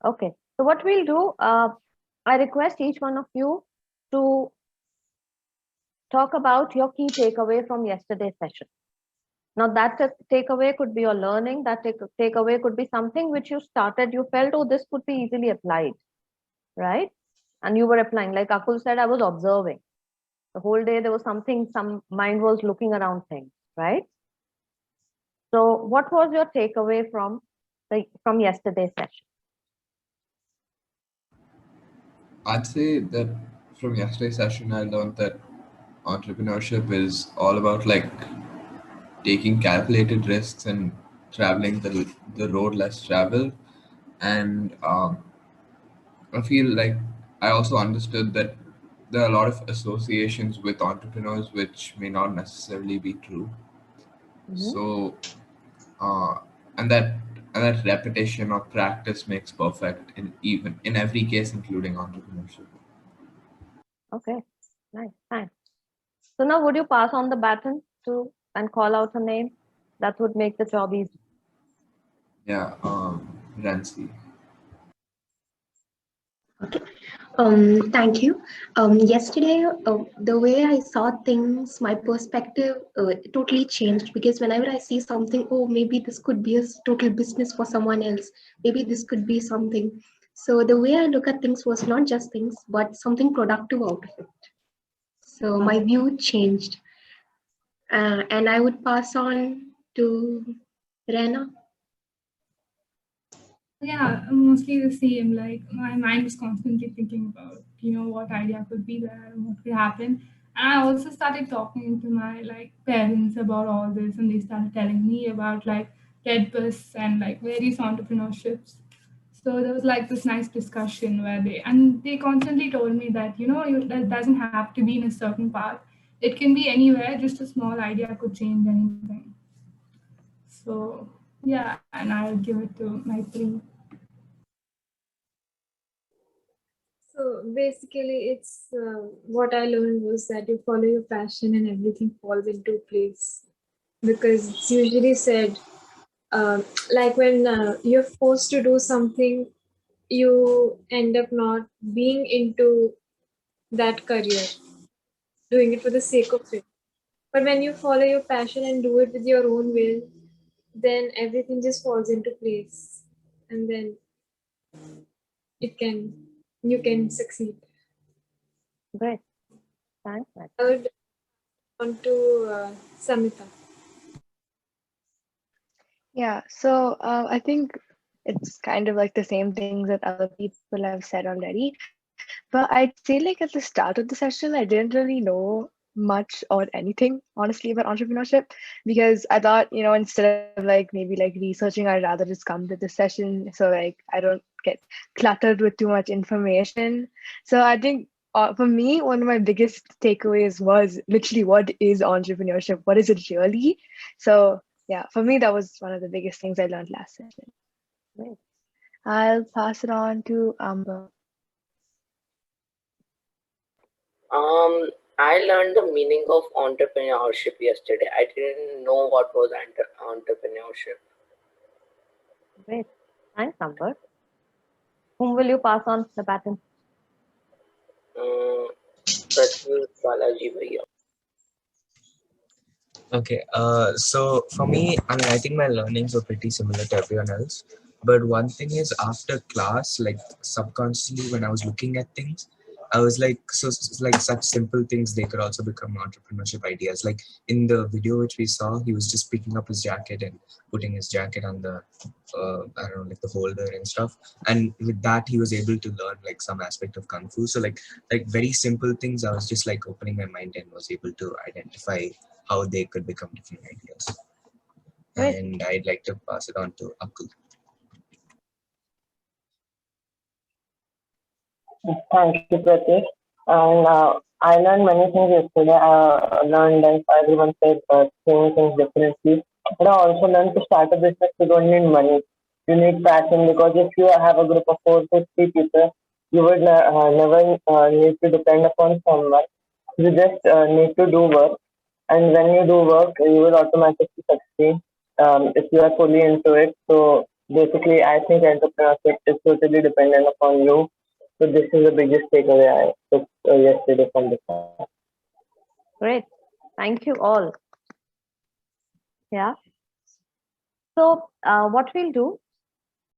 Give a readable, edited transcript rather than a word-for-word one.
Okay. So what we'll do, I request each one of you to talk about your key takeaway from yesterday's session. Now, that takeaway could be your learning. That takeaway could be something which you started, you felt, oh, this could be easily applied, right? And you were applying. Like Akul said, I was observing. The whole day there was something, some mind was looking around things, right? So what was your takeaway from yesterday's session? I'd say that from yesterday's session, I learned that entrepreneurship is all about like taking calculated risks and traveling the road less traveled. And I feel like I also understood that there are a lot of associations with entrepreneurs which may not necessarily be true. Mm-hmm. So, uh, and that and that repetition or practice makes perfect in every case, including entrepreneurship. Okay, nice, thanks. So now would you pass on the baton to and call out her name? That would make the job easy. Yeah, Rancy. Okay. Thank you. Yesterday, the way I saw things, my perspective totally changed because whenever I see something, oh, maybe this could be a total business for someone else. Maybe this could be something. So the way I look at things was not just things, but something productive out of it. So my view changed. And I would pass on to Rena. Yeah, mostly the same. Like my mind is constantly thinking about, what idea could be there and what could happen. And I also started talking to my like parents about all this, and they started telling me about like Ted Bus and like various entrepreneurships. So there was like this nice discussion where they constantly told me that that doesn't have to be in a certain path. It can be anywhere. Just a small idea could change anything. So yeah, and I'll give it to my three. So basically, it's what I learned was that you follow your passion and everything falls into place. Because it's usually said, like when you're forced to do something, you end up not being into that career, doing it for the sake of it. But when you follow your passion and do it with your own will, then everything just falls into place, and then it can you can succeed. Great. Thanks. I would on to Samita. Yeah, so I think it's kind of like the same things that other people have said already. But I'd say like at the start of the session, I didn't really know much or anything, honestly, about entrepreneurship because I thought, instead of like maybe like researching, I'd rather just come to the session so like I don't get cluttered with too much information. So I think for me, one of my biggest takeaways was literally what is entrepreneurship? What is it really? So yeah, for me, that was one of the biggest things I learned last session. Great. I'll pass it on to Amber. I learned the meaning of entrepreneurship yesterday. I didn't know what was entrepreneurship. Great. Thanks, Amber. Whom will you pass on the baton? Pratyush Balaji Bhaiya. Okay, so for me, I mean, I think my learnings were pretty similar to everyone else. But one thing is, after class, like subconsciously, when I was looking at things, I was like, like such simple things, they could also become entrepreneurship ideas. Like in the video which we saw, he was just picking up his jacket and putting his jacket on the, I don't know, like the holder and stuff. And with that, he was able to learn like some aspect of Kung Fu. So like very simple things, I was just like opening my mind and was able to identify how they could become different ideas. Great. And I'd like to pass it on to Akul. Thank you, Pratik. And I learned many things yesterday. I learned like everyone said seeing things differently. But I also learned to start a business, you don't need money. You need passion because if you have a group of 4 to 3 people, you would never need to depend upon someone. You just need to do work. And when you do work, you will automatically succeed if you are fully into it. So basically, I think entrepreneurship is totally dependent upon you. So this is the biggest takeaway I took yesterday from this class. Great. Thank you all. Yeah. So what we'll do,